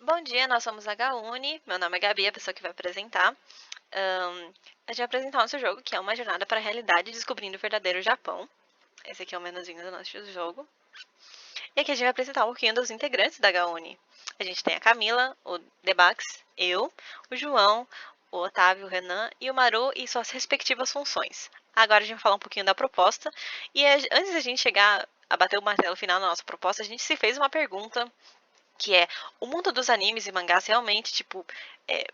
Bom dia, nós somos a Gaune. Meu nome é Gabi, a pessoa que vai apresentar. A gente vai apresentar o nosso jogo, que é uma jornada para a realidade descobrindo o verdadeiro Japão. Esse aqui é o menuzinho do nosso jogo. E aqui a gente vai apresentar um pouquinho dos integrantes da Gaune. A gente tem a Camila, o Debax, eu, o João, o Otávio, o Renan e o Maru e suas respectivas funções. Agora a gente vai falar um pouquinho da proposta. E antes da gente chegar a bater o martelo final na nossa proposta, a gente se fez uma pergunta que é o mundo dos animes e mangás realmente, tipo, é,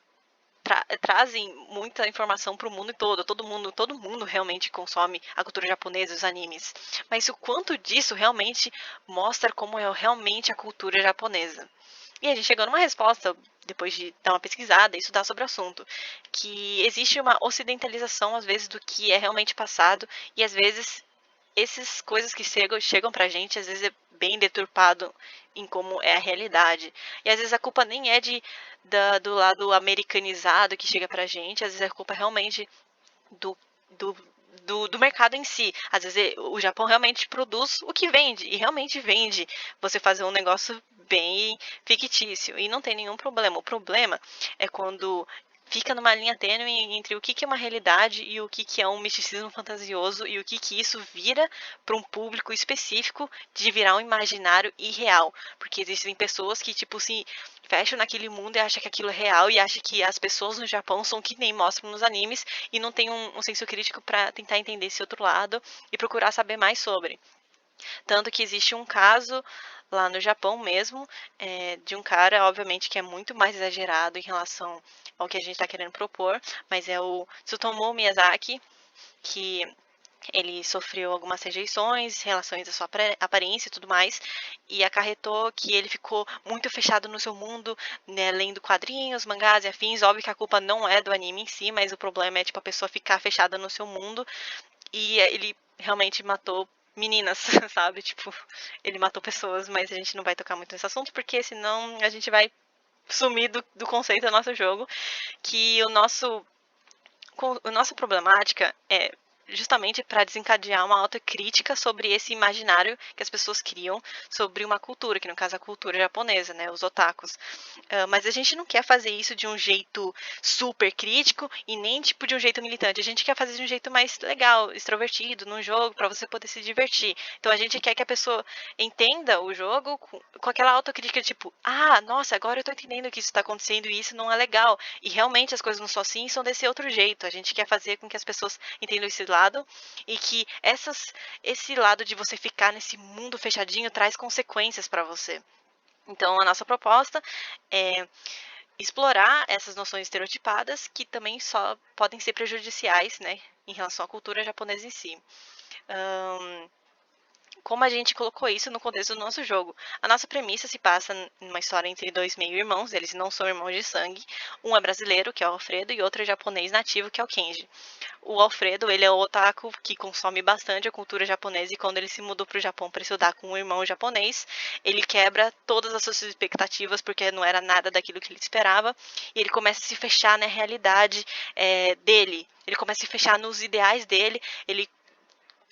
trazem muita informação para o mundo todo. Todo mundo realmente consome a cultura japonesa, os animes. Mas o quanto disso realmente mostra como é realmente a cultura japonesa? E a gente chegou numa resposta, depois de dar uma pesquisada e estudar sobre o assunto, que existe uma ocidentalização, às vezes, do que é realmente passado, e às vezes essas coisas que chegam pra gente, às vezes é bem deturpado em como é a realidade. E às vezes a culpa nem é do lado americanizado que chega pra gente, às vezes a culpa é realmente do, do, do mercado em si. Às vezes o Japão realmente produz o que vende, e realmente vende você fazer um negócio bem fictício, e não tem nenhum problema. O problema é quando fica numa linha tênue entre o que é uma realidade e o que é um misticismo fantasioso e o que isso vira para um público específico de virar um imaginário irreal. Porque existem pessoas que, tipo, se fecham naquele mundo e acham que aquilo é real e acham que as pessoas no Japão são que nem mostram nos animes e não tem um senso crítico para tentar entender esse outro lado e procurar saber mais sobre. Tanto que existe um caso lá no Japão mesmo, de um cara, obviamente, que é muito mais exagerado em relação ao que a gente está querendo propor, mas é o Tsutomu Miyazaki, que ele sofreu algumas rejeições, relações à sua aparência e tudo mais, e acarretou que ele ficou muito fechado no seu mundo, né, lendo quadrinhos, mangás e afins. Óbvio que a culpa não é do anime em si, mas o problema é tipo a pessoa ficar fechada no seu mundo, e ele realmente matou meninas, sabe? Tipo, ele matou pessoas, mas a gente não vai tocar muito nesse assunto, porque senão a gente vai sumir do conceito do nosso jogo, que a nossa problemática é justamente para desencadear uma autocrítica sobre esse imaginário que as pessoas criam sobre uma cultura, que no caso é a cultura japonesa, né, os otakus. Mas a gente não quer fazer isso de um jeito super crítico e nem tipo de um jeito militante. A gente quer fazer de um jeito mais legal, extrovertido, num jogo, para você poder se divertir. Então a gente quer que a pessoa entenda o jogo com aquela autocrítica, tipo, ah, nossa, agora eu tô entendendo que isso está acontecendo e isso não é legal. E realmente as coisas não são assim, são desse outro jeito. A gente quer fazer com que as pessoas entendam esse lado e que esse lado de você ficar nesse mundo fechadinho traz consequências para você. Então, a nossa proposta é explorar essas noções estereotipadas que também só podem ser prejudiciais, né, em relação à cultura japonesa em si. Como a gente colocou isso no contexto do nosso jogo. A nossa premissa se passa numa história entre dois meio-irmãos, eles não são irmãos de sangue. Um é brasileiro, que é o Alfredo, e outro é japonês nativo, que é o Kenji. O Alfredo, ele é o otaku que consome bastante a cultura japonesa, e quando ele se mudou para o Japão para estudar com um irmão japonês, ele quebra todas as suas expectativas, porque não era nada daquilo que ele esperava, e ele começa a se fechar na realidade dele. Ele começa a se fechar nos ideais dele, ele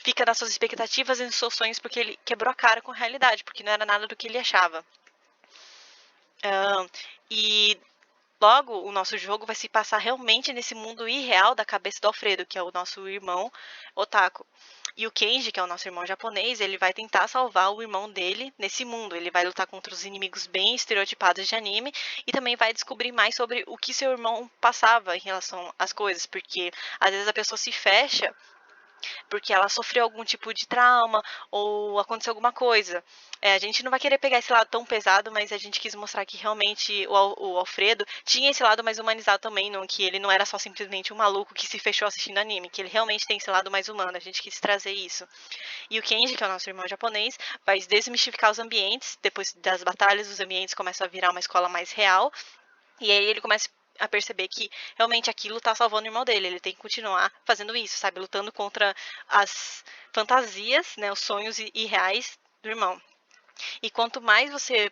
fica nas suas expectativas e nos seus sonhos porque ele quebrou a cara com a realidade, porque não era nada do que ele achava. E logo o nosso jogo vai se passar realmente nesse mundo irreal da cabeça do Alfredo, que é o nosso irmão otaku. E o Kenji, que é o nosso irmão japonês, ele vai tentar salvar o irmão dele nesse mundo. Ele vai lutar contra os inimigos bem estereotipados de anime e também vai descobrir mais sobre o que seu irmão passava em relação às coisas, porque às vezes a pessoa se fecha porque ela sofreu algum tipo de trauma ou aconteceu alguma coisa. A gente não vai querer pegar esse lado tão pesado, mas a gente quis mostrar que realmente o Alfredo tinha esse lado mais humanizado também, não, que ele não era só simplesmente um maluco que se fechou assistindo anime, que ele realmente tem esse lado mais humano. A gente quis trazer isso. E o Kenji, que é o nosso irmão japonês, vai desmistificar os ambientes. Depois das batalhas, os ambientes começam a virar uma escola mais real. E aí ele começa a perceber que realmente aquilo tá salvando o irmão dele. Ele tem que continuar fazendo isso, sabe? Lutando contra as fantasias, né? Os sonhos irreais do irmão. E quanto mais você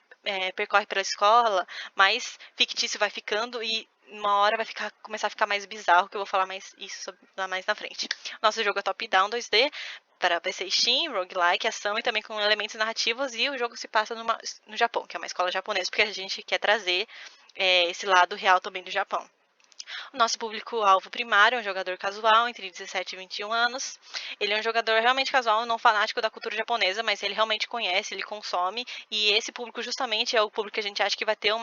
percorre pela escola, mais fictício vai ficando e uma hora vai começar a ficar mais bizarro, que eu vou falar mais isso lá mais na frente. Nosso jogo é top-down 2D, para PC e Steam, roguelike, ação e também com elementos narrativos, e o jogo se passa no Japão, que é uma escola japonesa, porque a gente quer trazer esse lado real também do Japão. O nosso público-alvo primário é um jogador casual, entre 17 e 21 anos. Ele é um jogador realmente casual, não fanático da cultura japonesa, mas ele realmente conhece, ele consome, e esse público justamente é o público que a gente acha que vai ter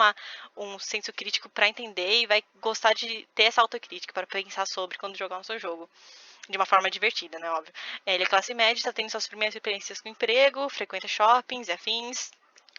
um senso crítico para entender e vai gostar de ter essa autocrítica para pensar sobre quando jogar o seu jogo. De uma forma divertida, né, óbvio. Ele é classe média, está tendo suas primeiras experiências com emprego, frequenta shoppings e afins.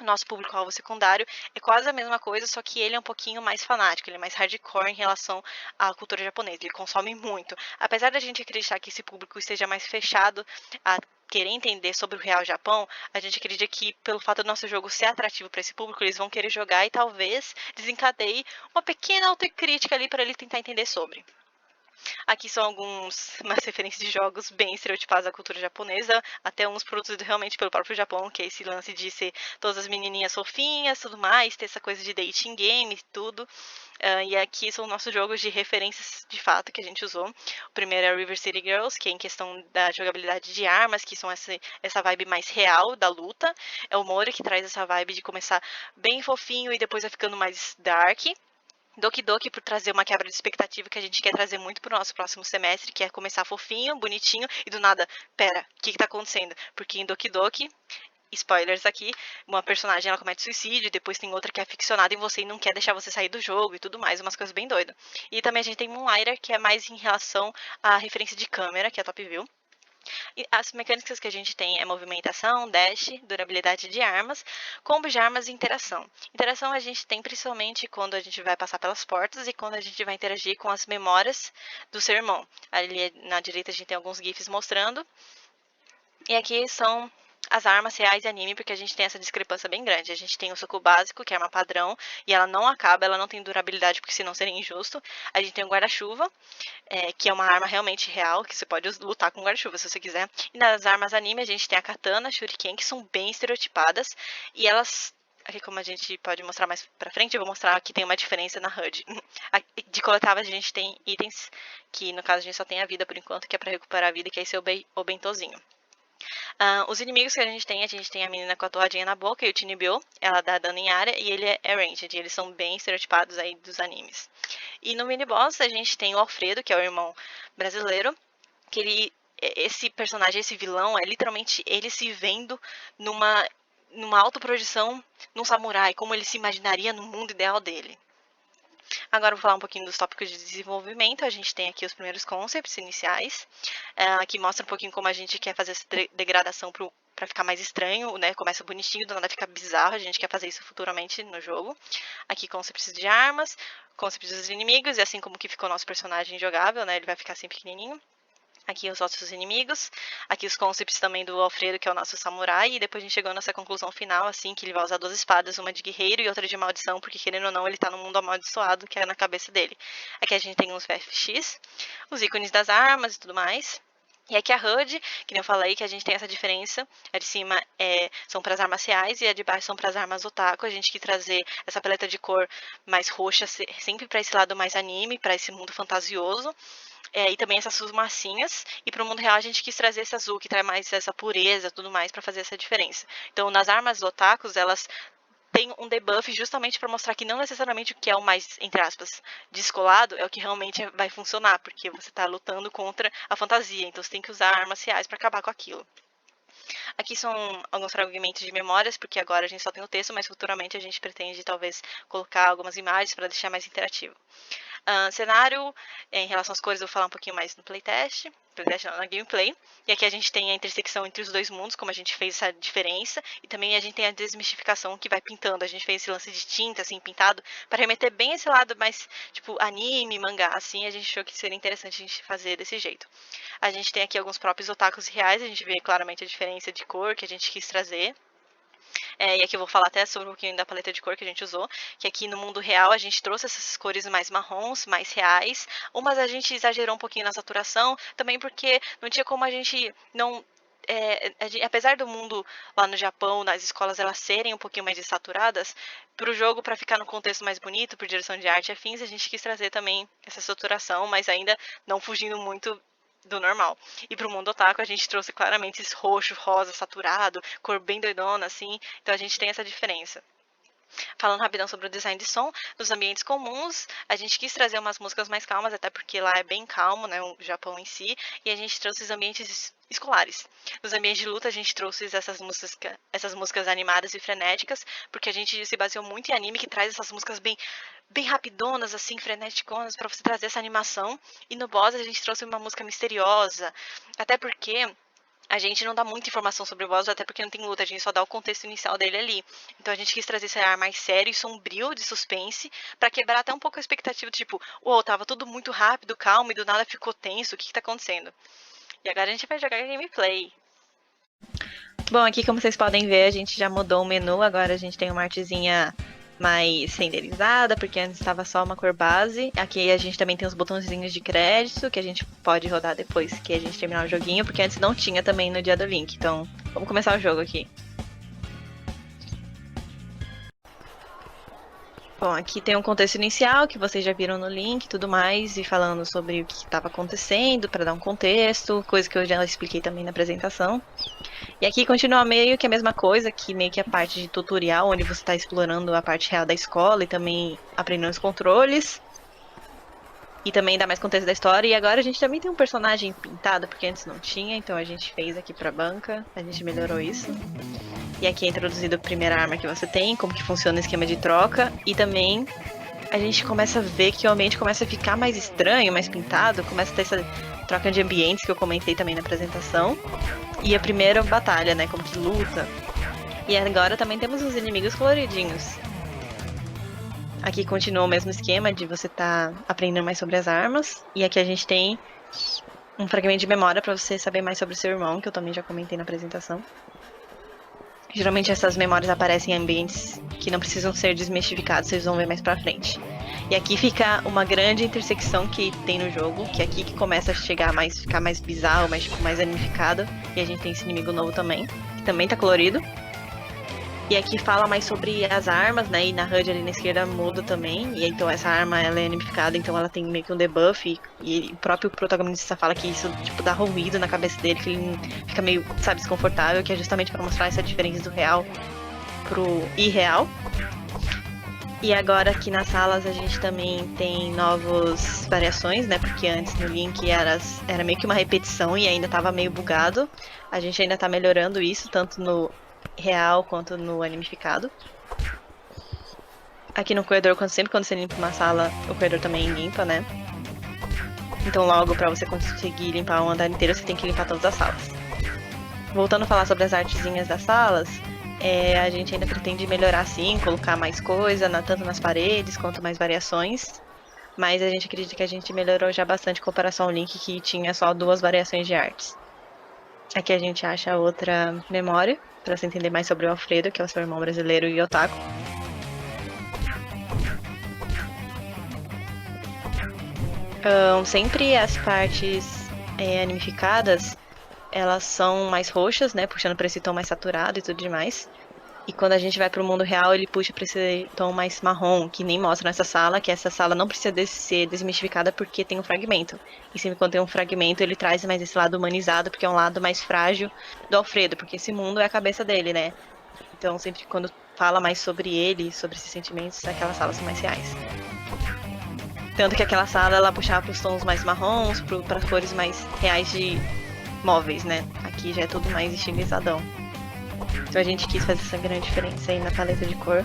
Nosso público-alvo secundário é quase a mesma coisa, só que ele é um pouquinho mais fanático, ele é mais hardcore em relação à cultura japonesa, ele consome muito. Apesar da gente acreditar que esse público esteja mais fechado a querer entender sobre o real Japão, a gente acredita que pelo fato do nosso jogo ser atrativo para esse público, eles vão querer jogar e talvez desencadeie uma pequena autocrítica ali para ele tentar entender sobre. Aqui são umas referências de jogos bem estereotipados da cultura japonesa, até uns produzidos realmente pelo próprio Japão, que é esse lance de ser todas as menininhas fofinhas, tudo mais, ter essa coisa de dating game e tudo. E aqui são nossos jogos de referências de fato que a gente usou. O primeiro é River City Girls, que é em questão da jogabilidade de armas, que são essa vibe mais real da luta. É o Mori que traz essa vibe de começar bem fofinho e depois vai ficando mais dark. Doki Doki por trazer uma quebra de expectativa que a gente quer trazer muito pro nosso próximo semestre, que é começar fofinho, bonitinho e do nada, pera, o que tá acontecendo? Porque em Doki Doki, spoilers aqui, uma personagem ela comete suicídio, e depois tem outra que é ficcionada em você e não quer deixar você sair do jogo e tudo mais, umas coisas bem doidas. E também a gente tem Moonlighter, que é mais em relação à referência de câmera, que é Top View. E as mecânicas que a gente tem é movimentação, dash, durabilidade de armas, combo de armas e interação. Interação a gente tem principalmente quando a gente vai passar pelas portas e quando a gente vai interagir com as memórias do seu irmão. Ali na direita a gente tem alguns GIFs mostrando. E aqui são as armas reais e anime, porque a gente tem essa discrepância bem grande. A gente tem o soco básico, que é arma padrão, e ela não acaba, ela não tem durabilidade, porque senão seria injusto. A gente tem o guarda-chuva, que é uma arma realmente real, que você pode lutar com guarda-chuva se você quiser. E nas armas anime a gente tem a katana, shuriken, que são bem estereotipadas, e elas... Aqui como a gente pode mostrar mais pra frente, eu vou mostrar que tem uma diferença na HUD. De coletáveis a gente tem itens, que no caso a gente só tem a vida por enquanto, que é pra recuperar a vida, que é esse o bentozinho. Os inimigos que a gente tem a menina com a torradinha na boca e o Tinibyo, ela dá dano em área e ele é ranged, eles são bem estereotipados aí dos animes. E no mini-boss a gente tem o Alfredo, que é o irmão brasileiro, que esse personagem, esse vilão, é literalmente ele se vendo numa autoprojeção num samurai, como ele se imaginaria no mundo ideal dele. Agora eu vou falar um pouquinho dos tópicos de desenvolvimento. A gente tem aqui os primeiros concepts iniciais, que mostra um pouquinho como a gente quer fazer essa degradação para ficar mais estranho, né? Começa bonitinho, do nada fica bizarro, a gente quer fazer isso futuramente no jogo. Aqui concepts de armas, concepts dos inimigos, e assim como que ficou nosso personagem jogável, né? Ele vai ficar assim pequenininho. Aqui os nossos inimigos, aqui os concepts também do Alfredo, que é o nosso samurai, e depois a gente chegou nessa conclusão final, assim, que ele vai usar duas espadas, uma de guerreiro e outra de maldição, porque querendo ou não, ele tá no mundo amaldiçoado, que é na cabeça dele. Aqui a gente tem uns VFX, os ícones das armas e tudo mais. E aqui a HUD, que nem eu falei, que a gente tem essa diferença. A de cima são para as armas reais e a de baixo são para as armas otaku. A gente quis trazer essa paleta de cor mais roxa, sempre para esse lado mais anime, para esse mundo fantasioso. E também essas suas massinhas. E para o mundo real a gente quis trazer esse azul, que traz mais essa pureza tudo mais, para fazer essa diferença. Então, nas armas otakus, elas têm um debuff justamente para mostrar que não necessariamente o que é o mais, entre aspas, descolado é o que realmente vai funcionar, porque você está lutando contra a fantasia. Então, você tem que usar armas reais para acabar com aquilo. Aqui são alguns fragmentos de memórias, porque agora a gente só tem o texto, mas futuramente a gente pretende talvez colocar algumas imagens para deixar mais interativo. Cenário, em relação às cores, eu vou falar um pouquinho mais no playtest não, na gameplay. E aqui a gente tem a intersecção entre os dois mundos, como a gente fez essa diferença. E também a gente tem a desmistificação que vai pintando. A gente fez esse lance de tinta, assim, pintado, para remeter bem esse lado mais, tipo, anime, mangá, assim. A gente achou que seria interessante a gente fazer desse jeito. A gente tem aqui alguns próprios otakus reais, a gente vê claramente a diferença de cor que a gente quis trazer. E aqui eu vou falar até sobre um pouquinho da paleta de cor que a gente usou, que aqui no mundo real a gente trouxe essas cores mais marrons, mais reais, umas a gente exagerou um pouquinho na saturação, também porque não tinha como a gente não... apesar do mundo lá no Japão, nas escolas elas serem um pouquinho mais desaturadas, para o jogo, para ficar no contexto mais bonito, por direção de arte e afins, a gente quis trazer também essa saturação, mas ainda não fugindo muito do normal. E pro mundo otaku a gente trouxe claramente esse roxo, rosa, saturado, cor bem doidona, assim. Então a gente tem essa diferença. Falando rapidão sobre o design de som, nos ambientes comuns, a gente quis trazer umas músicas mais calmas, até porque lá é bem calmo, né, o Japão em si, e a gente trouxe os ambientes escolares. Nos ambientes de luta, a gente trouxe essas músicas animadas e frenéticas, porque a gente se baseou muito em anime, que traz essas músicas bem rapidonas, assim, freneticonas, para você trazer essa animação. E no boss, a gente trouxe uma música misteriosa, até porque a gente não dá muita informação sobre o boss, até porque não tem luta, a gente só dá o contexto inicial dele ali. Então a gente quis trazer esse ar mais sério e sombrio de suspense, pra quebrar até um pouco a expectativa, tipo, uou, tava tudo muito rápido, calmo, e do nada ficou tenso, o que tá acontecendo? E agora a gente vai jogar gameplay. Bom, aqui como vocês podem ver, a gente já mudou o menu, agora a gente tem uma artezinha mais renderizada, porque antes estava só uma cor base. Aqui a gente também tem os botõezinhos de crédito, que a gente pode rodar depois que a gente terminar o joguinho, porque antes não tinha também no dia do link. Então, vamos começar o jogo aqui. Bom, aqui tem um contexto inicial, que vocês já viram no link e tudo mais, e falando sobre o que estava acontecendo, para dar um contexto, coisa que eu já expliquei também na apresentação. E aqui continua meio que a mesma coisa, que meio que a parte de tutorial, onde você está explorando a parte real da escola e também aprendendo os controles. E também dá mais contexto da história. E agora a gente também tem um personagem pintado, porque antes não tinha, então a gente fez aqui pra banca, a gente melhorou isso. E aqui é introduzido a primeira arma que você tem, como que funciona o esquema de troca. E também a gente começa a ver que o ambiente começa a ficar mais estranho, mais pintado, começa a ter essa troca de ambientes que eu comentei também na apresentação. E a primeira batalha, né, como que luta. E agora também temos os inimigos coloridinhos. Aqui continua o mesmo esquema de você estar aprendendo mais sobre as armas. E aqui a gente tem um fragmento de memória para você saber mais sobre o seu irmão, que eu também já comentei na apresentação. Geralmente essas memórias aparecem em ambientes que não precisam ser desmistificados, vocês vão ver mais pra frente. E aqui fica uma grande intersecção que tem no jogo, que é aqui que começa a ficar mais bizarro, mais animado. E a gente tem esse inimigo novo também, que também tá colorido. E aqui fala mais sobre as armas, né? E na HUD ali na esquerda muda também. E então essa arma ela é animada, então ela tem meio que um debuff. E o próprio protagonista fala que isso tipo dá ruído na cabeça dele, que ele fica meio, sabe, desconfortável, que é justamente para mostrar essa diferença do real pro irreal. E agora aqui nas salas a gente também tem novas variações, né? Porque antes no link era meio que uma repetição e ainda tava meio bugado. A gente ainda tá melhorando isso, tanto no real quanto no animificado. Aqui no corredor, sempre quando você limpa uma sala, o corredor também limpa, né? Então logo pra você conseguir limpar um andar inteiro, você tem que limpar todas as salas. Voltando a falar sobre as artezinhas das salas, a gente ainda pretende melhorar sim, colocar mais coisa, tanto nas paredes quanto mais variações. Mas a gente acredita que a gente melhorou já bastante em comparação ao link que tinha só 2 variações de artes. Aqui a gente acha outra memória, para você entender mais sobre o Alfredo, que é o seu irmão brasileiro e otaku. Sempre as partes animificadas, elas são mais roxas, né, puxando para esse tom mais saturado e tudo demais. E quando a gente vai pro mundo real, ele puxa para esse tom mais marrom, que nem mostra nessa sala, que essa sala não precisa ser desmistificada porque tem um fragmento. E sempre quando tem um fragmento, ele traz mais esse lado humanizado, porque é um lado mais frágil do Alfredo, porque esse mundo é a cabeça dele, né? Então sempre quando fala mais sobre ele, sobre esses sentimentos, aquelas salas são mais reais. Tanto que aquela sala, ela puxava pros tons mais marrons, para cores mais reais de móveis, né? Aqui já é tudo mais estilizadão. Então a gente quis fazer essa grande diferença aí na paleta de cor.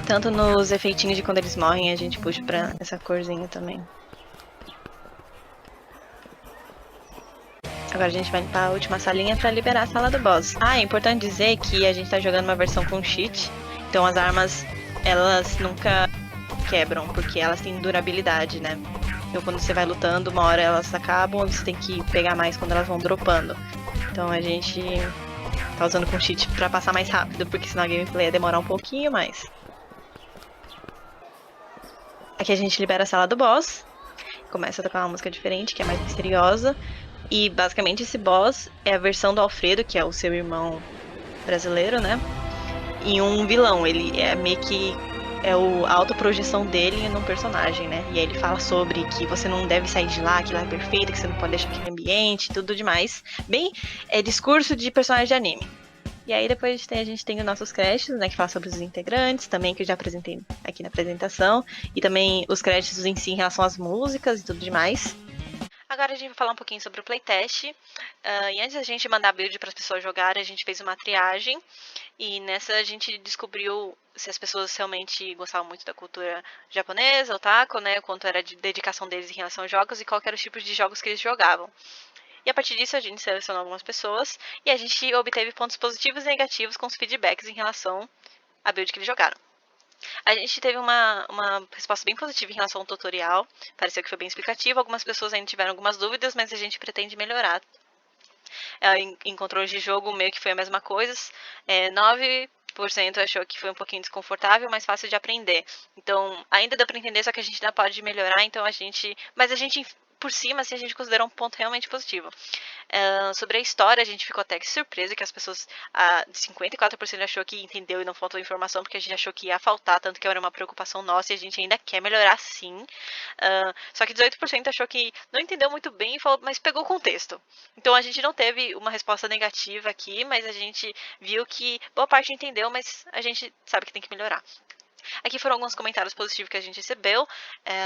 Tanto nos efeitinhos de quando eles morrem, a gente puxa pra essa corzinha também. Agora a gente vai limpar a última salinha pra liberar a sala do boss. É importante dizer que a gente tá jogando uma versão com cheat. Então as armas, elas nunca quebram, porque elas têm durabilidade, né? Então quando você vai lutando, uma hora elas acabam, você tem que pegar mais quando elas vão dropando. Então a gente tá usando com cheat pra passar mais rápido, porque senão a gameplay ia demorar um pouquinho mais. Aqui a gente libera a sala do boss, começa a tocar uma música diferente, que é mais misteriosa. E basicamente esse boss é a versão do Alfredo, que é o seu irmão brasileiro, né? em um vilão. Ele é meio que a autoprojeção dele num personagem, né? E aí ele fala sobre que você não deve sair de lá, que lá é perfeito, que você não pode deixar aquele ambiente, tudo demais. Bem, é discurso de personagem de anime. E aí depois a gente tem os nossos créditos, né, que fala sobre os integrantes, também que eu já apresentei aqui na apresentação, e também os créditos em si em relação às músicas e tudo demais. Agora a gente vai falar um pouquinho sobre o playtest. E antes da gente mandar a build para as pessoas jogarem, a gente fez uma triagem. E nessa a gente descobriu se as pessoas realmente gostavam muito da cultura japonesa, otaku, né? Quanto era de dedicação deles em relação aos jogos e qual era os tipos de jogos que eles jogavam. E a partir disso a gente selecionou algumas pessoas e a gente obteve pontos positivos e negativos com os feedbacks em relação à build que eles jogaram. A gente teve uma resposta bem positiva em relação ao tutorial, pareceu que foi bem explicativo. Algumas pessoas ainda tiveram algumas dúvidas, mas a gente pretende melhorar. Em controle de jogo, meio que foi a mesma coisa. 9% achou que foi um pouquinho desconfortável, mas fácil de aprender. Então, ainda dá para entender, só que a gente ainda pode melhorar. Então, mas a gente, por cima, assim, a gente considerou um ponto realmente positivo. Sobre a história, a gente ficou até que surpresa que as pessoas, 54% achou que entendeu e não faltou informação, porque a gente achou que ia faltar, tanto que era uma preocupação nossa e a gente ainda quer melhorar sim. Só que 18% achou que não entendeu muito bem e falou, mas pegou o contexto. Então a gente não teve uma resposta negativa aqui, mas a gente viu que boa parte entendeu, mas a gente sabe que tem que melhorar. Aqui foram alguns comentários positivos que a gente recebeu.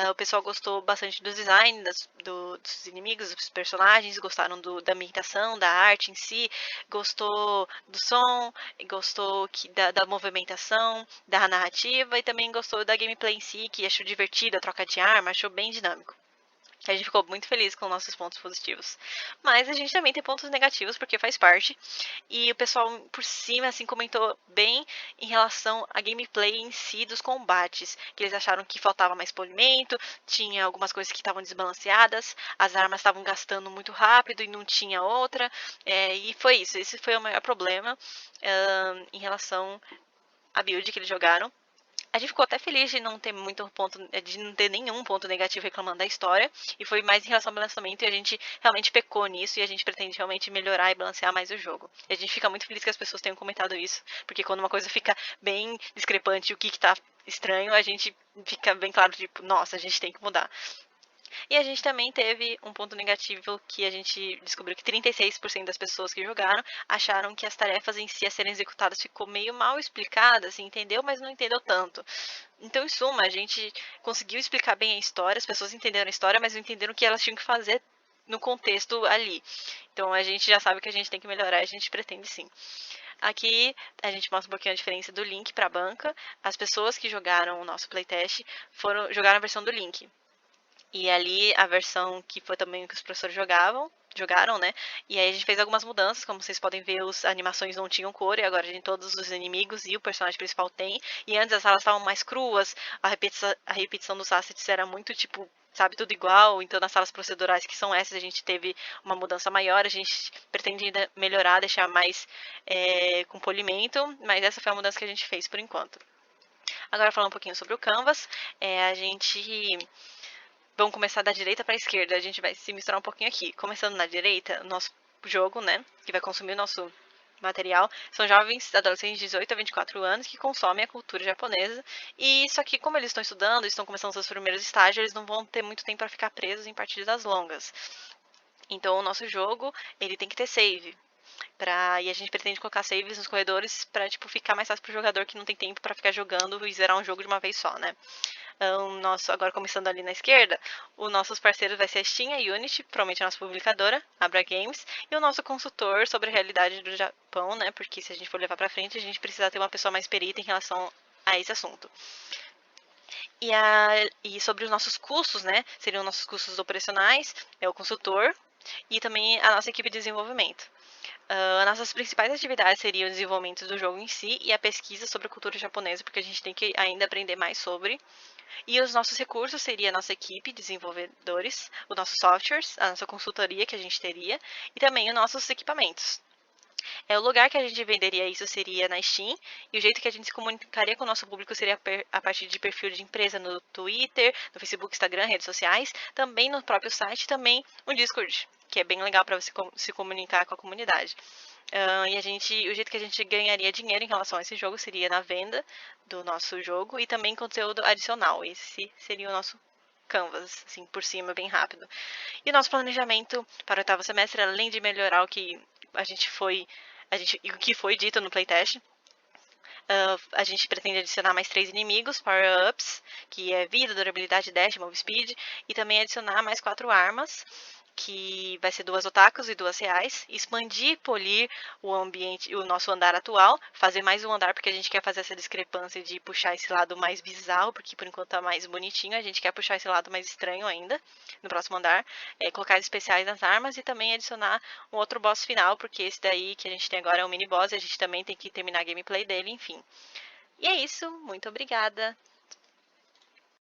O pessoal gostou bastante do design dos inimigos, dos personagens, gostaram da ambientação, da arte em si, gostou do som, gostou da movimentação, da narrativa e também gostou da gameplay em si, que achou divertido a troca de arma, achou bem dinâmico. A gente ficou muito feliz com nossos pontos positivos. Mas a gente também tem pontos negativos, porque faz parte. E o pessoal por cima, assim, comentou bem em relação à gameplay em si dos combates. Que eles acharam que faltava mais polimento, tinha algumas coisas que estavam desbalanceadas, as armas estavam gastando muito rápido e não tinha outra. E foi isso. Esse foi o maior problema em relação à build que eles jogaram. A gente ficou até feliz de não ter de não ter nenhum ponto negativo reclamando da história. E foi mais em relação ao balanceamento. E a gente realmente pecou nisso. E a gente pretende realmente melhorar e balancear mais o jogo. E a gente fica muito feliz que as pessoas tenham comentado isso. Porque quando uma coisa fica bem discrepante, o que tá estranho, a gente fica bem claro, tipo, nossa, a gente tem que mudar. E a gente também teve um ponto negativo que a gente descobriu que 36% das pessoas que jogaram acharam que as tarefas em si a serem executadas ficou meio mal explicada, assim, entendeu, mas não entendeu tanto. Então, em suma, a gente conseguiu explicar bem a história, as pessoas entenderam a história, mas não entenderam o que elas tinham que fazer no contexto ali. Então, a gente já sabe que a gente tem que melhorar, a gente pretende sim. Aqui a gente mostra um pouquinho a diferença do link para a banca. As pessoas que jogaram o nosso playtest jogaram a versão do link. E ali a versão que foi também que os professores jogaram, né? E aí a gente fez algumas mudanças, como vocês podem ver, as animações não tinham cor e agora a gente todos os inimigos e o personagem principal tem. E antes as salas estavam mais cruas, a repetição dos assets era muito tipo, sabe, tudo igual. Então nas salas procedurais que são essas a gente teve uma mudança maior, a gente pretende ainda melhorar, deixar mais com polimento, mas essa foi a mudança que a gente fez por enquanto. Agora falando um pouquinho sobre o Canvas, a gente vamos começar da direita para a esquerda. A gente vai se misturar um pouquinho aqui. Começando na direita, o nosso jogo, né, que vai consumir o nosso material, são jovens adolescentes de 18 a 24 anos que consomem a cultura japonesa. E só que como eles estão estudando, estão começando seus primeiros estágios, eles não vão ter muito tempo para ficar presos em partidas longas. Então o nosso jogo, ele tem que ter save. E a gente pretende colocar saves nos corredores para tipo, ficar mais fácil para o jogador que não tem tempo para ficar jogando e zerar um jogo de uma vez só, né? Agora começando ali na esquerda, os nossos parceiros vai ser a Steam e a Unity, provavelmente a nossa publicadora, Abra Games, e o nosso consultor sobre a realidade do Japão, né? Porque se a gente for levar para frente, a gente precisa ter uma pessoa mais perita em relação a esse assunto. E sobre os nossos custos, né? Seriam nossos custos operacionais, o consultor e também a nossa equipe de desenvolvimento. As nossas principais atividades seriam o desenvolvimento do jogo em si e a pesquisa sobre a cultura japonesa, porque a gente tem que ainda aprender mais sobre. E os nossos recursos seria a nossa equipe de desenvolvedores, os nossos softwares, a nossa consultoria que a gente teria e também os nossos equipamentos. O lugar que a gente venderia isso seria na Steam, e o jeito que a gente se comunicaria com o nosso público seria a partir de perfil de empresa no Twitter, no Facebook, Instagram, redes sociais, também no próprio site, também no Discord, que é bem legal para você se comunicar com a comunidade. E o jeito que a gente ganharia dinheiro em relação a esse jogo seria na venda do nosso jogo e também conteúdo adicional. Esse seria o nosso canvas, assim, por cima, bem rápido. E o nosso planejamento para o oitavo semestre, além de melhorar o que foi dito no playtest, a gente pretende adicionar mais 3 inimigos, power-ups, que é vida, durabilidade, dash, move speed, e também adicionar mais 4 armas, que vai ser 2 otakus e 2 reais, expandir, polir o ambiente, o nosso andar atual, fazer mais um andar porque a gente quer fazer essa discrepância de puxar esse lado mais bizarro, porque por enquanto tá mais bonitinho, a gente quer puxar esse lado mais estranho ainda no próximo andar, colocar especiais nas armas e também adicionar um outro boss final, porque esse daí que a gente tem agora é um mini boss e a gente também tem que terminar a gameplay dele, enfim. E é isso, muito obrigada.